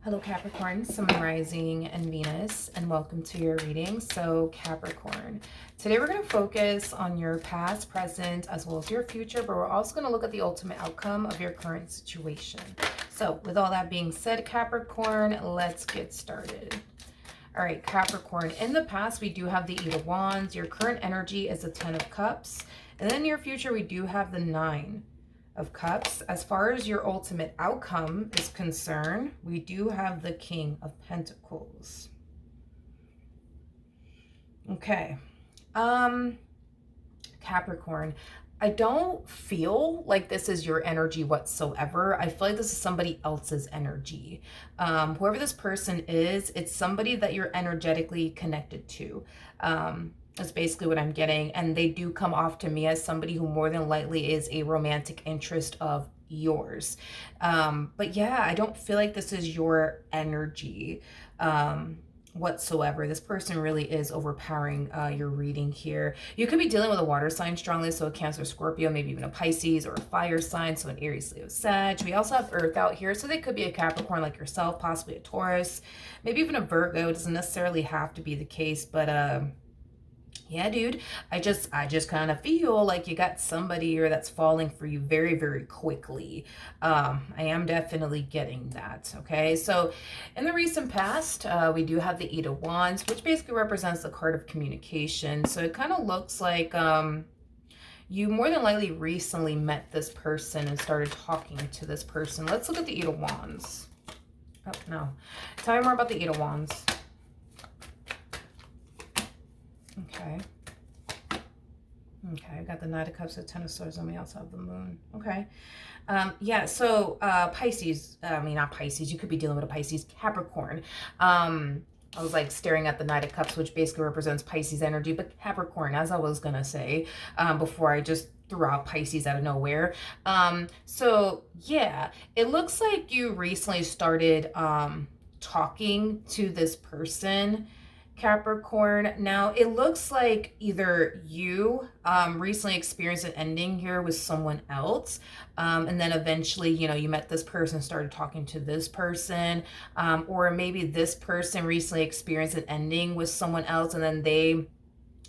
Hello Capricorn, Sun, Rising, and Venus, and welcome to your reading. So Capricorn, today we're going to focus on your past, present, as well as your future, but we're also going to look at the ultimate outcome of your current situation. So with all that being said, Capricorn, let's get started. All right, Capricorn, in the past, we do have the Eight of Wands. Your current energy is the Ten of Cups. And then in your future, we do have the Nine of Cups. As far as your ultimate outcome is concerned, we do have the King of Pentacles. Okay. Capricorn, I don't feel like this is your energy whatsoever. I feel like this is somebody else's energy. Whoever this person is, it's somebody that you're energetically connected to. That's basically what I'm getting. And they do come off to me as somebody who more than likely is a romantic interest of yours. But yeah, I don't feel like this is your energy whatsoever. This person really is overpowering your reading here. You could be dealing with a water sign strongly, so a Cancer, Scorpio, maybe even a Pisces or a fire sign, so an Aries, Leo, Sag. We also have Earth out here, so they could be a Capricorn like yourself, possibly a Taurus, maybe even a Virgo. It doesn't necessarily have to be the case, but yeah, dude, I just kind of feel like you got somebody here that's falling for you very, very quickly. I am definitely getting that, okay? So in the recent past, we do have the Eight of Wands, which basically represents the card of communication. So it kind of looks like you more than likely recently met this person and started talking to this person. Let's look at the Eight of Wands. Oh, no. Tell me more about the Eight of Wands. Okay. Okay, I got the Knight of Cups, the Ten of Swords on me, also have the Moon. Okay. Yeah, so Pisces, not Pisces, you could be dealing with a Pisces, Capricorn. I was like staring at the Knight of Cups, which basically represents Pisces energy, but Capricorn, as I was gonna say, before I just threw out Pisces out of nowhere. So yeah, it looks like you recently started talking to this person, Capricorn. Now, it looks like either you recently experienced an ending here with someone else, and then eventually, you met this person, started talking to this person, or maybe this person recently experienced an ending with someone else, and then they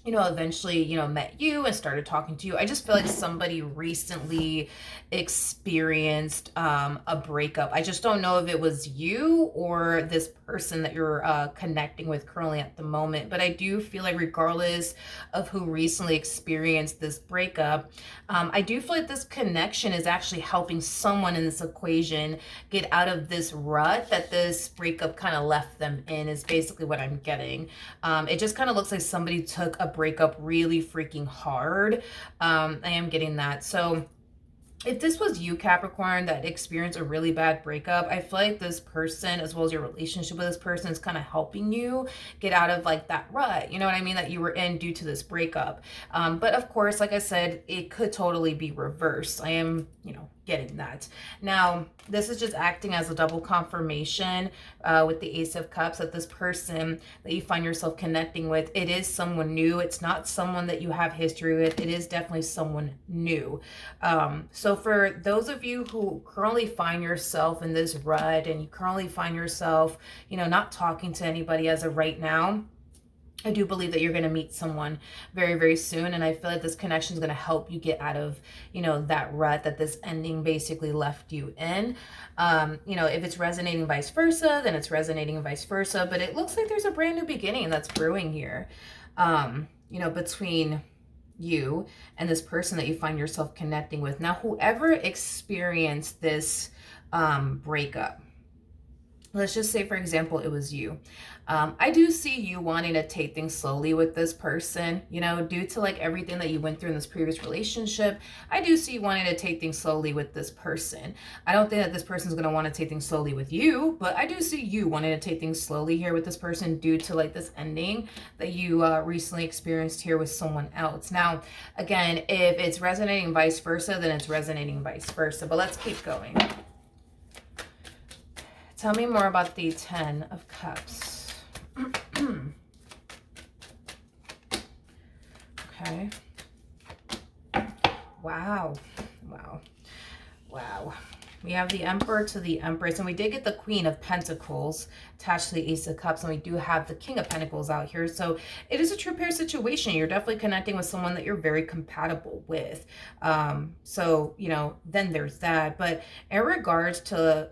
eventually, met you and started talking to you. I just feel like somebody recently experienced a breakup. I just don't know if it was you or this person that you're connecting with currently at the moment. But I do feel like regardless of who recently experienced this breakup, I do feel like this connection is actually helping someone in this equation get out of this rut that this breakup kind of left them in, is basically what I'm getting. It just kind of looks like somebody took a breakup really freaking hard. I am getting that. So if this was you, Capricorn, that experienced a really bad breakup, I feel like this person, as well as your relationship with this person, is kind of helping you get out of like that rut, you know what I mean, that you were in due to this breakup. But of course, like I said, it could totally be reversed. I am, getting that. Now, this is just acting as a double confirmation with the Ace of Cups, that this person that you find yourself connecting with, it is someone new. It's not someone that you have history with. It is definitely someone new. So for those of you who currently find yourself in this rut and you currently find yourself, not talking to anybody as of right now, I do believe that you're going to meet someone very, very soon. And I feel like this connection is going to help you get out of, that rut that this ending basically left you in. If it's resonating vice versa, then it's resonating vice versa. But it looks like there's a brand new beginning that's brewing here, between you and this person that you find yourself connecting with. Now, whoever experienced this breakup, let's just say, for example, it was you. I do see you wanting to take things slowly with this person, due to like everything that you went through in this previous relationship. I do see you wanting to take things slowly with this person. I don't think that this person's going to want to take things slowly with you, but I do see you wanting to take things slowly here with this person due to like this ending that you recently experienced here with someone else. Now, again, if it's resonating vice versa, then it's resonating vice versa, but let's keep going. Tell me more about the Ten of Cups. Okay. Wow. Wow. Wow. We have the Emperor to the Empress, and we did get the Queen of Pentacles attached to the Ace of Cups, and we do have the King of Pentacles out here. So it is a true pair situation. You're definitely connecting with someone that you're very compatible with. So, you know, then there's that. But in regards to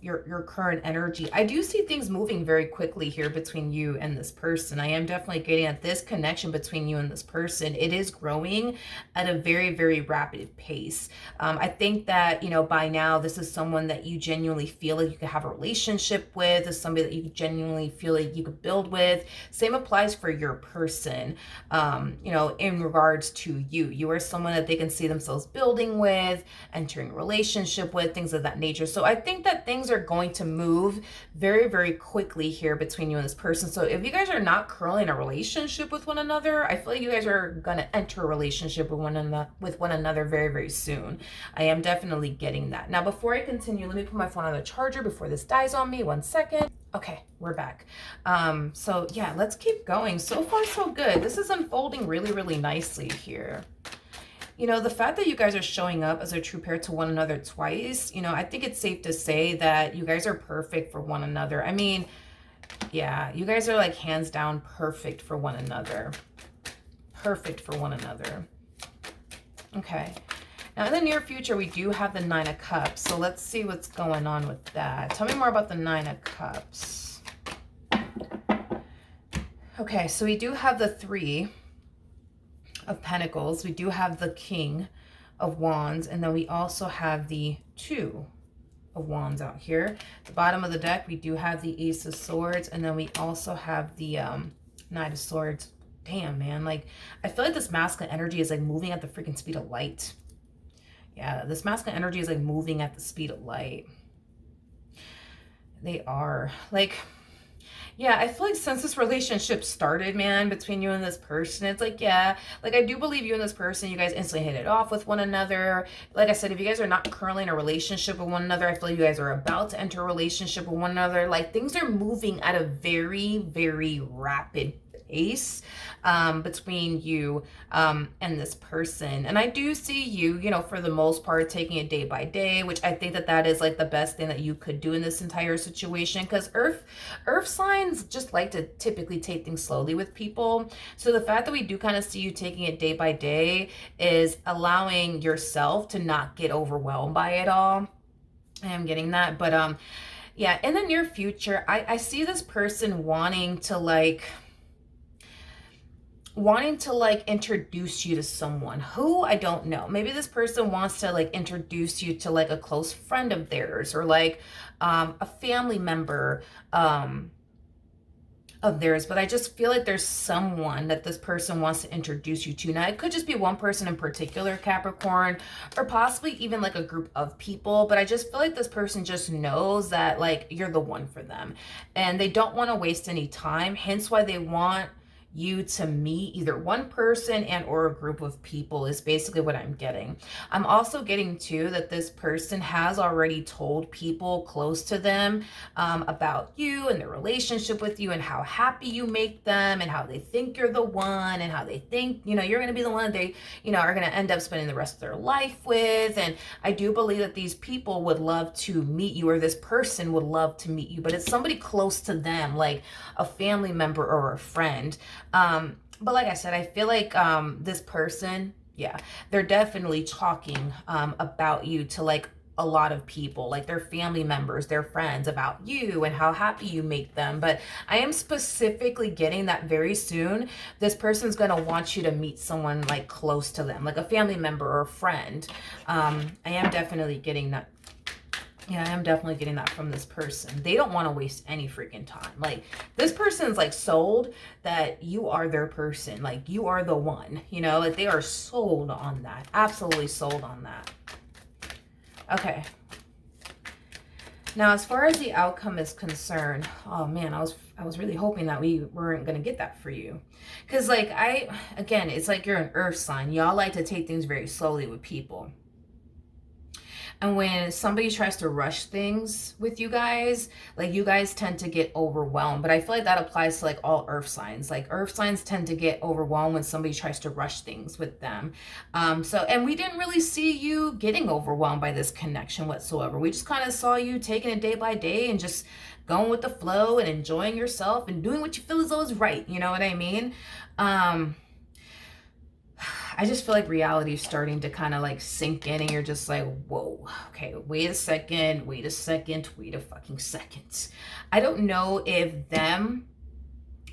your current energy, I do see things moving very quickly here between you and this person. I am definitely getting at this connection between you and this person. It is growing at a very, very rapid pace. I think that, you know, by now, this is someone that you genuinely feel like you could have a relationship with, is somebody that you genuinely feel like you could build with. Same applies for your person, you know, in regards to you. You are someone that they can see themselves building with, entering a relationship with, things of that nature. So I think that things are going to move very, very quickly here between you and this person. So if you guys are not currently in a relationship with one another, I feel like you guys are going to enter a relationship with one another very, very soon. I am definitely getting that. Now, before I continue, let me put my phone on the charger before this dies on me. 1 second. Okay, we're back. So yeah, let's keep going. So far, so good. This is unfolding really, really nicely here. You know, the fact that you guys are showing up as a true pair to one another twice, you know, I think it's safe to say that you guys are perfect for one another. I mean, yeah, you guys are like hands down perfect for one another. Perfect for one another. Okay. Now, in the near future, we do have the Nine of Cups. So let's see what's going on with that. Tell me more about the Nine of Cups. Okay, so we do have the Three of Pentacles. We do have the King of Wands. And then we also have the Two of Wands out here. At the bottom of the deck, we do have the Ace of Swords. And then we also have the Knight of Swords. Damn, man. Like, I feel like this masculine energy is like moving at the freaking speed of light. Yeah, this masculine energy is like moving at the speed of light. They are. Like, yeah, I feel like since this relationship started, man, between you and this person, it's like, yeah, like I do believe you and this person, you guys instantly hit it off with one another. Like I said, if you guys are not currently in a relationship with one another, I feel like you guys are about to enter a relationship with one another. Like things are moving at a very, very rapid pace between you and this person. And I do see you, you know, for the most part, taking it day by day, which I think that that is like the best thing that you could do in this entire situation, because earth signs just like to typically take things slowly with people. So the fact that we do kind of see you taking it day by day is allowing yourself to not get overwhelmed by it all. I am getting that. But yeah, in the near future, I see this person wanting to introduce you to someone who I don't know. Maybe this person wants to like introduce you to like a close friend of theirs, or like a family member of theirs. But I just feel like there's someone that this person wants to introduce you to. Now, it could just be one person in particular, Capricorn, or possibly even like a group of people. But I just feel like this person just knows that like you're the one for them, and they don't want to waste any time. Hence why they want you to meet either one person and or a group of people is basically what I'm getting. I'm also getting too that this person has already told people close to them about you and their relationship with you, and how happy you make them, and how they think you're the one, and how they think, you know, you're going to be the one they, you know, are going to end up spending the rest of their life with. And I do believe that these people would love to meet you, or this person would love to meet you, but it's somebody close to them, like a family member or a friend. But like I said, I feel like this person, yeah, they're definitely talking about you to like a lot of people, like their family members, their friends, about you and how happy you make them. But I am specifically getting that very soon this person's going to want you to meet someone like close to them, like a family member or a friend. I am definitely getting that. Yeah, I am definitely getting that from this person. They don't want to waste any freaking time. Like, this person's like sold that you are their person. Like, you are the one, you know, like they are sold on that. Absolutely sold on that. Okay. Now, as far as the outcome is concerned, oh man, I was really hoping that we weren't going to get that for you. Because like again, it's like you're an earth sign. Y'all like to take things very slowly with people. And when somebody tries to rush things with you guys, like you guys tend to get overwhelmed. But I feel like that applies to like all earth signs. Like earth signs tend to get overwhelmed when somebody tries to rush things with them. And we didn't really see you getting overwhelmed by this connection whatsoever. We just kind of saw you taking it day by day and just going with the flow and enjoying yourself and doing what you feel as though is right. You know what I mean? I just feel like reality is starting to kind of like sink in and you're just like, whoa, okay, wait a second, wait a second, wait a fucking second. I don't know if them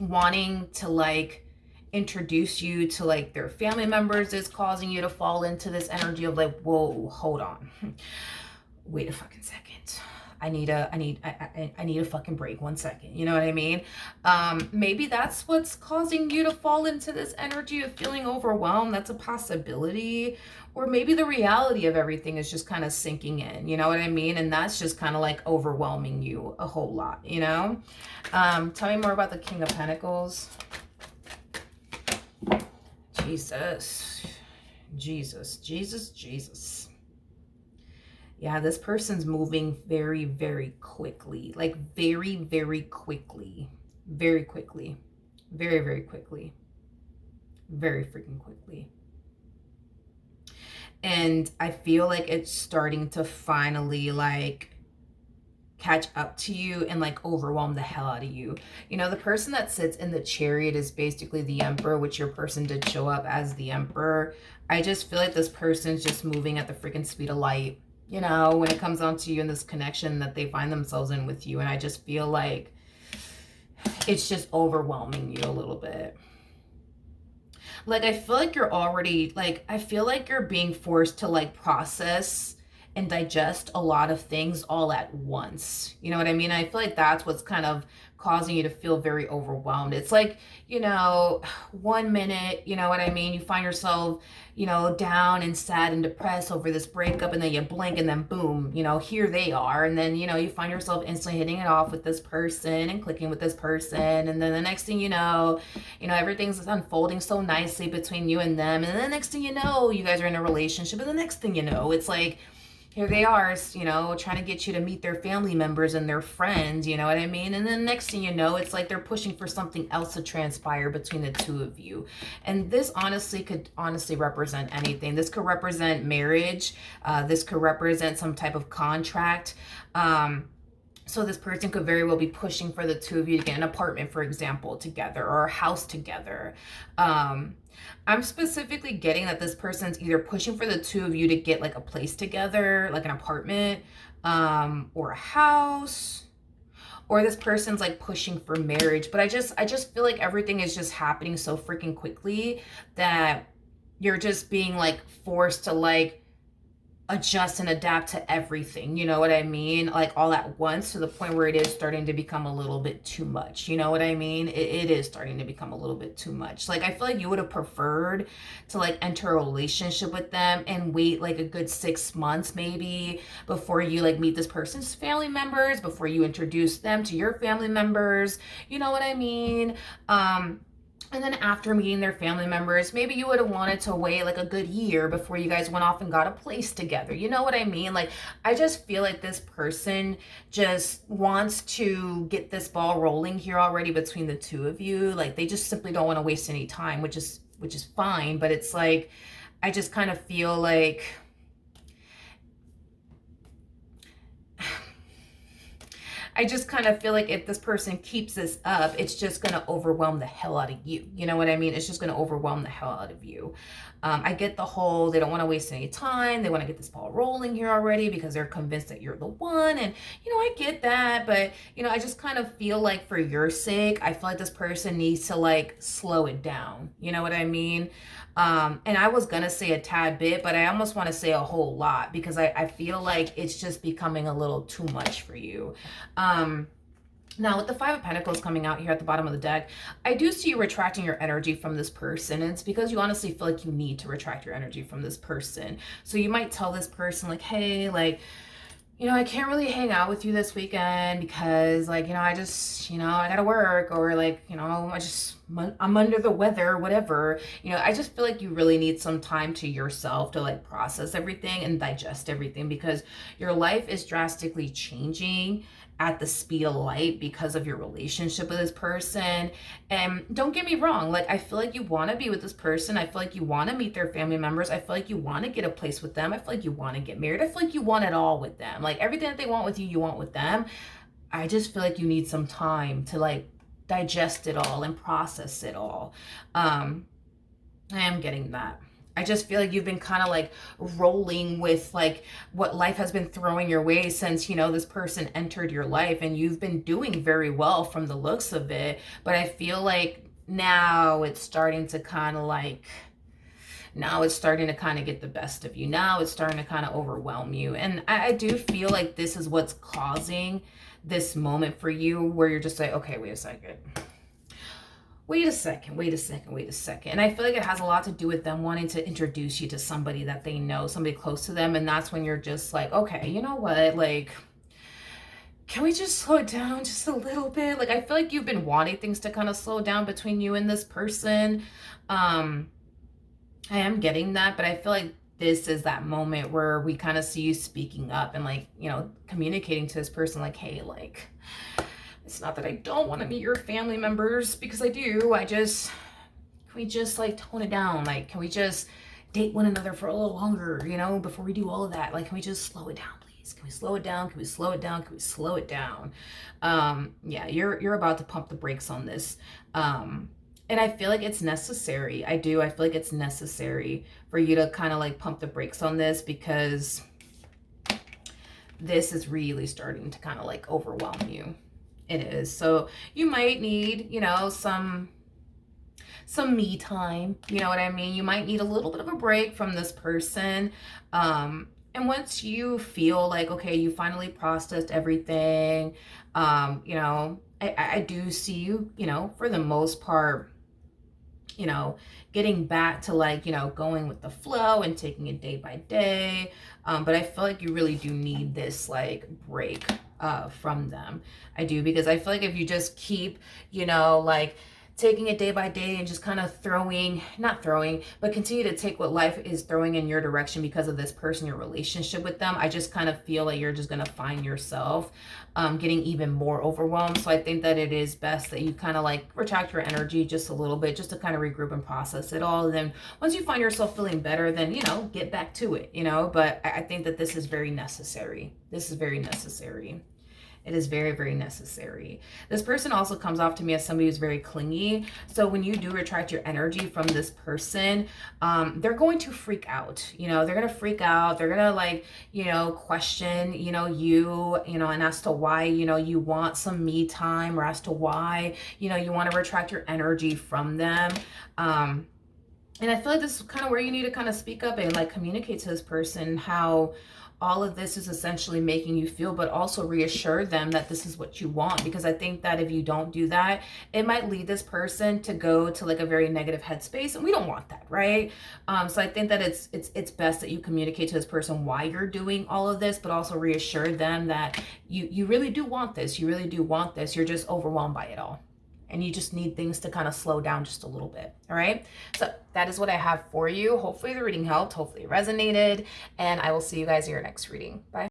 wanting to like introduce you to like their family members is causing you to fall into this energy of like, whoa, hold on. Wait a fucking second. I need a fucking break. 1 second. You know what I mean? Maybe that's what's causing you to fall into this energy of feeling overwhelmed. That's a possibility. Or maybe the reality of everything is just kind of sinking in. You know what I mean? And that's just kind of like overwhelming you a whole lot, you know? Tell me more about the King of Pentacles. Jesus. Jesus. Jesus. Jesus. Yeah, this person's moving very, very quickly. Like very, very quickly. Very quickly. Very, very quickly. Very freaking quickly. And I feel like it's starting to finally like catch up to you and like overwhelm the hell out of you. You know, the person that sits in the Chariot is basically the Emperor, which your person did show up as the Emperor. I just feel like this person's just moving at the freaking speed of light. You know, when it comes down to you and this connection that they find themselves in with you. And I just feel like it's just overwhelming you a little bit. Like, I feel like you're already, like, I feel like you're being forced to, like, process and digest a lot of things all at once. You know what I mean? I feel like that's what's kind of causing you to feel very overwhelmed. It's like, you know, 1 minute, you know what I mean? You find yourself, you know, down and sad and depressed over this breakup, and then you blink and then boom, you know, here they are. And then, you know, you find yourself instantly hitting it off with this person and clicking with this person. And then the next thing you know, everything's unfolding so nicely between you and them. And then the next thing you know, you guys are in a relationship. And the next thing you know, it's like, here they are, you know, trying to get you to meet their family members and their friends, you know what I mean? And then next thing you know, it's like they're pushing for something else to transpire between the two of you. And this could represent anything. This could represent marriage. This could represent some type of contract. So this person could very well be pushing for the two of you to get an apartment, for example, together, or a house together. I'm specifically getting that this person's either pushing for the two of you to get like a place together, like an apartment, or a house, or this person's like pushing for marriage. But I just feel like everything is just happening so freaking quickly that you're just being like forced to like adjust and adapt to everything, you know what I mean? Like all at once, to the point where it is starting to become a little bit too much, you know what I mean? It is starting to become a little bit too much. Like, I feel like you would have preferred to like enter a relationship with them and wait like a good 6 months maybe before you like meet this person's family members, before you introduce them to your family members, you know what I mean? And then after meeting their family members, maybe you would have wanted to wait like a good year before you guys went off and got a place together. You know what I mean? Like, I just feel like this person just wants to get this ball rolling here already between the two of you. Like, they just simply don't want to waste any time, which is fine. But it's like, I just kind of feel like if this person keeps this up, it's just going to overwhelm the hell out of you. You know what I mean? It's just going to overwhelm the hell out of you. I get the whole, they don't want to waste any time. They want to get this ball rolling here already because they're convinced that you're the one. And, you know, I get that. But, you know, I just kind of feel like for your sake, I feel like this person needs to like slow it down. You know what I mean? And I was going to say a tad bit, but I almost want to say a whole lot because I feel like it's just becoming a little too much for you. Now, with the Five of Pentacles coming out here at the bottom of the deck, I do see you retracting your energy from this person. And it's because you honestly feel like you need to retract your energy from this person. So you might tell this person like, hey, like, I can't really hang out with you this weekend because, like, I just, I gotta work, or like, I'm under the weather, whatever. I just feel like you really need some time to yourself to like process everything and digest everything, because your life is drastically changing at the speed of light because of your relationship with this person. And don't get me wrong, like, I feel like you want to be with this person. I feel like you want to meet their family members. I feel like you want to get a place with them. I feel like you want to get married. I feel like you want it all with them. Like, everything that they want with you want with them. I just feel like you need some time to like digest it all and process it all. I am getting that. I just feel like you've been kind of like rolling with like what life has been throwing your way since, this person entered your life, and you've been doing very well from the looks of it. But I feel like now it's starting to kind of like, now it's starting to kind of get the best of you. Now it's starting to kind of overwhelm you. And I do feel like this is what's causing this moment for you where you're just like, okay, wait a second. Wait a second. And I feel like it has a lot to do with them wanting to introduce you to somebody that they know, somebody close to them. And that's when you're just like, okay, you know what? Like, can we just slow it down just a little bit? Like, I feel like you've been wanting things to kind of slow down between you and this person. I am getting that, but I feel like this is that moment where we kind of see you speaking up and like, communicating to this person like, hey, like, it's not that I don't want to meet your family members, because I do. Can we just like tone it down? Like, can we just date one another for a little longer, before we do all of that? Like, can we just slow it down, please? Can we slow it down? Can we slow it down? Can we slow it down? Yeah, you're about to pump the brakes on this. And I feel like it's necessary. I feel like it's necessary for you to kind of like pump the brakes on this, because this is really starting to kind of like overwhelm you. It is. So you might need, some me time. You know what I mean? You might need a little bit of a break from this person. And once you feel like, okay, you finally processed everything, I do see you, for the most part, getting back to like, going with the flow and taking it day by day. But I feel like you really do need this like break from them. I do, because I feel like if you just keep, like taking it day by day and just kind of not throwing, but continue to take what life is throwing in your direction because of this person, your relationship with them, I just kind of feel like you're just going to find yourself getting even more overwhelmed. So I think that it is best that you kind of like retract your energy just a little bit, just to kind of regroup and process it all. And then once you find yourself feeling better, then, get back to it, but I think that this is very necessary. This is very necessary. It is very, very necessary. This person also comes off to me as somebody who's very clingy. So when you do retract your energy from this person, they're going to freak out. They're going to freak out. They're going to like, question, you, and as to why, you want some me time, or as to why, you want to retract your energy from them. And I feel like this is kind of where you need to kind of speak up and like communicate to this person how all of this is essentially making you feel, but also reassure them that this is what you want. Because I think that if you don't do that, it might lead this person to go to like a very negative headspace, and we don't want that, right? So I think that it's best that you communicate to this person why you're doing all of this, but also reassure them that you really do want this. You really do want this. You're just overwhelmed by it all, and you just need things to kind of slow down just a little bit. All right. So that is what I have for you. Hopefully the reading helped. Hopefully it resonated. And I will see you guys in your next reading. Bye.